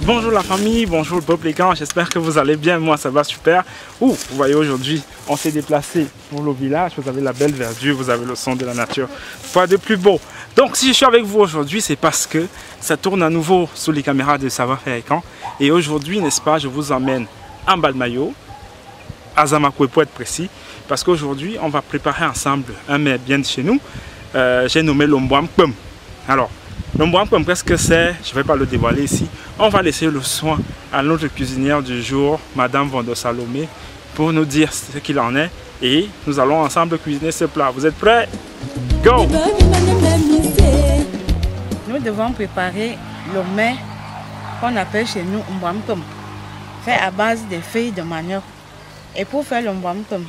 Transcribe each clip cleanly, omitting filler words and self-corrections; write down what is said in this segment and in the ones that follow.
Bonjour la famille, bonjour le peuple les gars, j'espère que vous allez bien, moi ça va super. Vous voyez aujourd'hui, on s'est déplacé pour le village, vous avez la belle verdure, vous avez le son de la nature, quoi de plus beau. Donc si je suis avec vous aujourd'hui, c'est parce que ça tourne à nouveau sous les caméras de Ça va Fréquent. Et aujourd'hui, n'est-ce pas, je vous emmène en Balmayo, à Zamakoué pour être précis, parce qu'aujourd'hui, on va préparer ensemble un mets bien de chez nous. J'ai nommé l'Ombouam-Pum. Alors, l'Ombouam-Pum, qu'est-ce que c'est? Je ne vais pas le dévoiler ici. On va laisser le soin à notre cuisinière du jour, Madame Vando Salomé, pour nous dire ce qu'il en est. Et nous allons ensemble cuisiner ce plat. Vous êtes prêts? Go! Nous devons préparer le mets qu'on appelle chez nous Ombouam-Pum, fait à base des feuilles de manioc. Et pour faire l'Ombouam-Pum,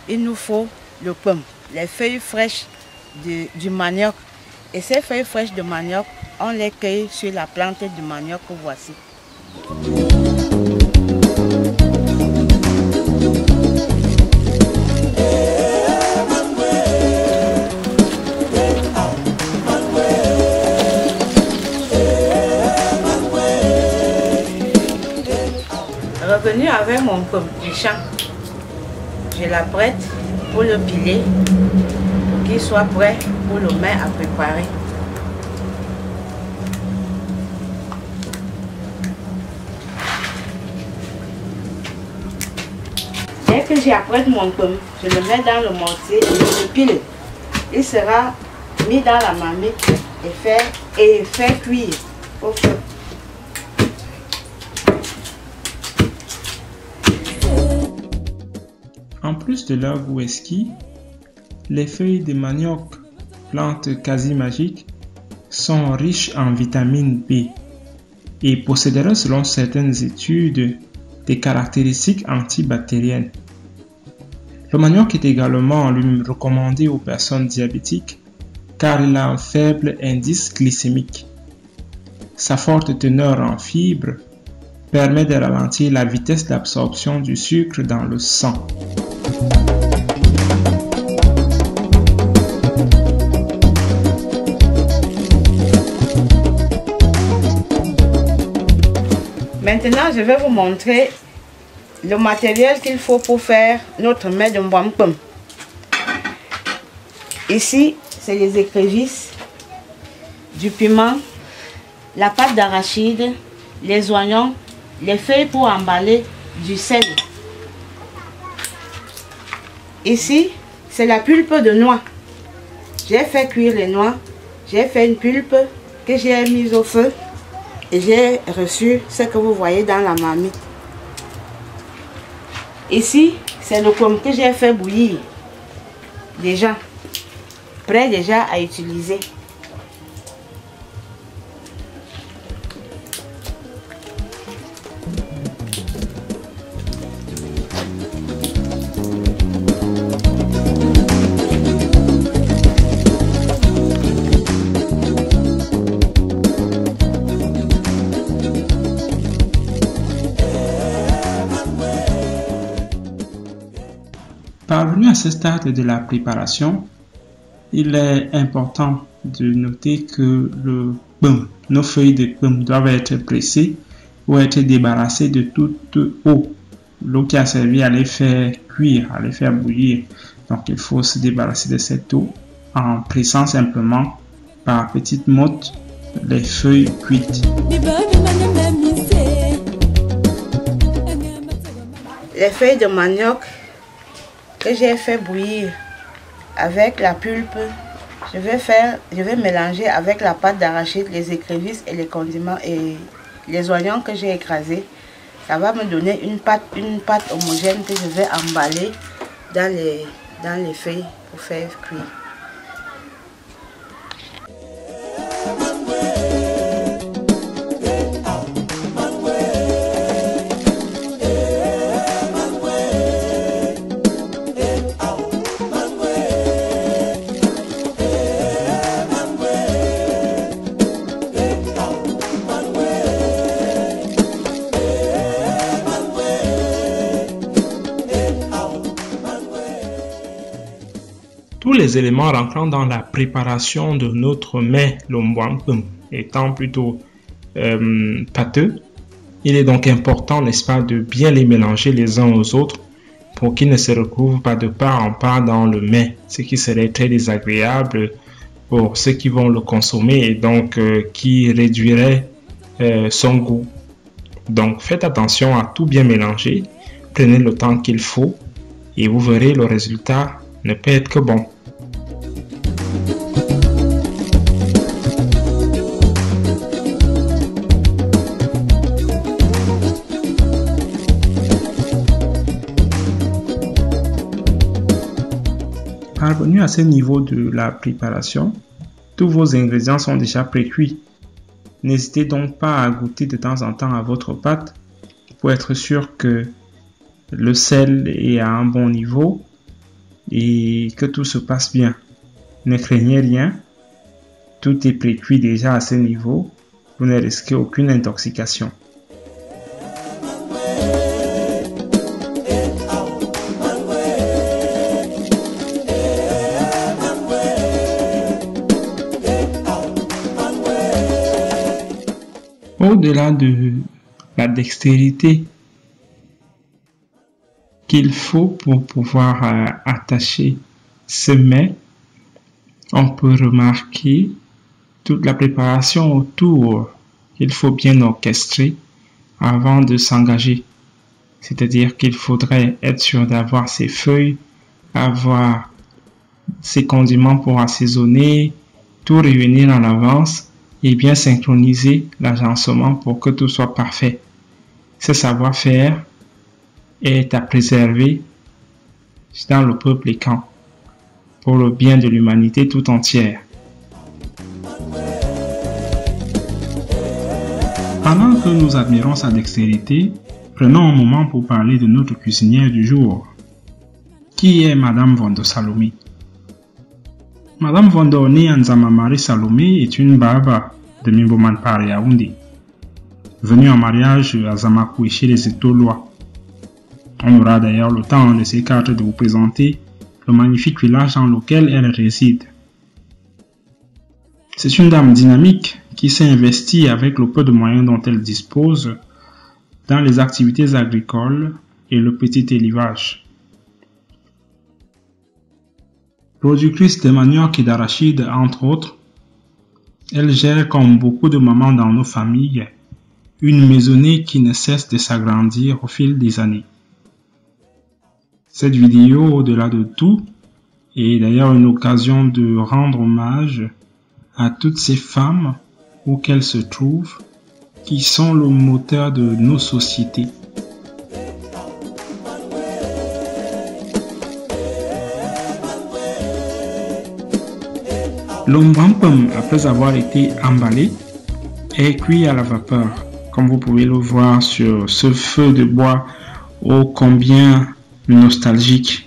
il nous faut le pum, les feuilles fraîches du manioc. Et ces feuilles fraîches de manioc, on les cueille sur la plante du manioc que voici. Revenu avec mon pum du champ, je la prête pour le piler, pour qu'il soit prêt pour le mets à préparer. Dès que j'apprête mon pomme, je le mets dans le mortier et je le pile. Il sera mis dans la marmite et fait cuire au feu. En plus de leur goût exquis, les feuilles de manioc, plante quasi magique, sont riches en vitamine B et posséderaient selon certaines études des caractéristiques antibactériennes. Le manioc est également recommandé aux personnes diabétiques car il a un faible indice glycémique. Sa forte teneur en fibres permet de ralentir la vitesse d'absorption du sucre dans le sang. Maintenant, je vais vous montrer le matériel qu'il faut pour faire notre mets d'Ombouam-Pum. Ici, c'est les écrevisses, du piment, la pâte d'arachide, les oignons, les feuilles pour emballer, du sel. Ici, c'est la pulpe de noix. J'ai fait cuire les noix, j'ai fait une pulpe que j'ai mise au feu. Et j'ai reçu ce que vous voyez dans la marmite. Ici, c'est le pum que j'ai fait bouillir. Déjà, prêt déjà à utiliser. Parvenu à ce stade de la préparation, il est important de noter que nos feuilles de pum doivent être pressées ou être débarrassées de toute eau. L'eau qui a servi à les faire cuire, à les faire bouillir. Donc il faut se débarrasser de cette eau en pressant simplement par petites mottes les feuilles cuites. Les feuilles de manioc que j'ai fait bouillir avec la pulpe, je vais mélanger avec la pâte d'arachide, les écrevisses et les condiments et les oignons que j'ai écrasés. Ça va me donner une pâte homogène que je vais emballer dans les feuilles pour faire cuire. Tous les éléments rentrant dans la préparation de notre mets l'Ombouam-Pum étant plutôt pâteux, Il est donc important, n'est-ce pas, de bien les mélanger les uns aux autres pour qu'ils ne se retrouvent pas de part en part dans le mets, ce qui serait très désagréable pour ceux qui vont le consommer et donc qui réduirait son goût. Donc faites attention à tout bien mélanger, prenez le temps qu'il faut et vous verrez le résultat ne peut être que bon. Parvenu à ce niveau de la préparation, tous vos ingrédients sont déjà pré-cuits. N'hésitez donc pas à goûter de temps en temps à votre pâte pour être sûr que le sel est à un bon niveau et que tout se passe bien. Ne craignez rien, tout est pré-cuit déjà à ce niveau, vous ne risquez aucune intoxication. Au-delà de la dextérité qu'il faut pour pouvoir attacher ce mets, on peut remarquer toute la préparation autour qu'il faut bien orchestrer avant de s'engager. C'est-à-dire qu'il faudrait être sûr d'avoir ses feuilles, avoir ses condiments pour assaisonner, tout réunir en avance et bien synchroniser l'agencement pour que tout soit parfait. Ce savoir-faire est à préserver dans le peuple Ekan pour le bien de l'humanité tout entière. Pendant que nous admirons sa dextérité, prenons un moment pour parler de notre cuisinière du jour. Qui est Madame Vondo Salomé? Madame Vondo Nzama Marie Salomé est une barbe de Mimboman-Par et Yaoundé, venue en mariage à Zamakou chez les Etolois. On aura d'ailleurs le temps de ces quatre de vous présenter le magnifique village dans lequel elle réside. C'est une dame dynamique qui s'est investie avec le peu de moyens dont elle dispose dans les activités agricoles et le petit élevage. Productrice de manioc et d'arachide, entre autres, elle gère, comme beaucoup de mamans dans nos familles, une maisonnée qui ne cesse de s'agrandir au fil des années. Cette vidéo, au-delà de tout, est d'ailleurs une occasion de rendre hommage à toutes ces femmes, où qu'elles se trouvent, qui sont le moteur de nos sociétés. L'ombrampum, après avoir été emballé, est cuit à la vapeur, comme vous pouvez le voir sur ce feu de bois ô combien nostalgique.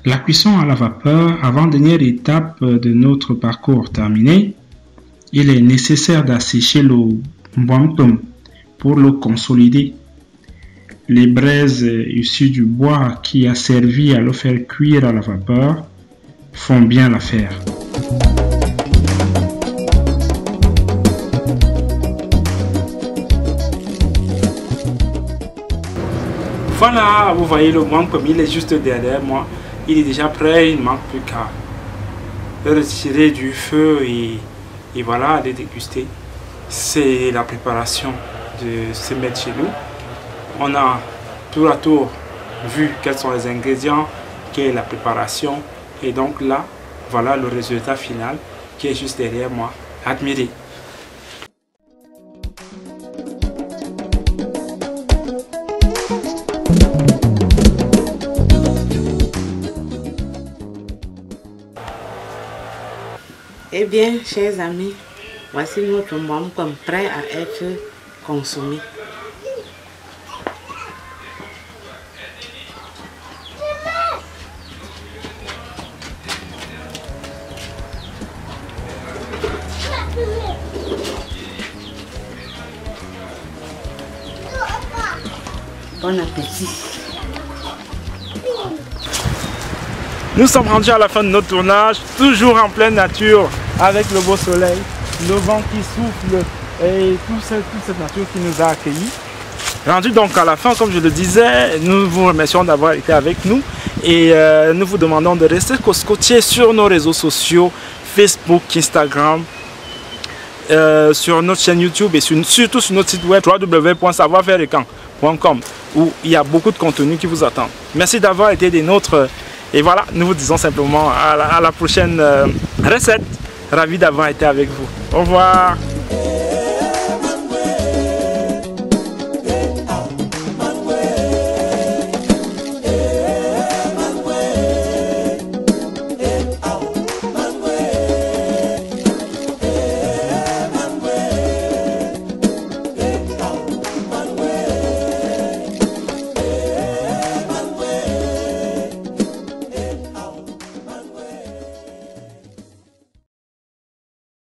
La cuisson à la vapeur, avant-dernière étape de notre parcours terminé, il est nécessaire d'assécher le mbouamtom pour le consolider. Les braises issues du bois qui a servi à le faire cuire à la vapeur font bien l'affaire. Voilà, vous voyez le mbouamtom, il est juste derrière moi. Il est déjà prêt, il ne manque plus qu'à le retirer du feu et voilà, les déguster. C'est la préparation de ce mets chez nous. On a tour à tour vu quels sont les ingrédients, quelle est la préparation. Et donc là, voilà le résultat final qui est juste derrière moi. Admirez. Eh bien, chers amis, voici notre mbouamtom prêt à être consommé. Bon appétit. Nous sommes rendus à la fin de notre tournage, toujours en pleine nature, avec le beau soleil, le vent qui souffle et toute cette nature qui nous a accueillis. Rendu donc à la fin, comme je le disais, nous vous remercions d'avoir été avec nous et nous vous demandons de rester scotchés sur nos réseaux sociaux, Facebook, Instagram, sur notre chaîne YouTube et surtout sur notre site web www.savoirfairecan.com où il y a beaucoup de contenu qui vous attend. Merci d'avoir été des nôtres et voilà, nous vous disons simplement à la prochaine recette. Ravi d'avoir été avec vous. Au revoir.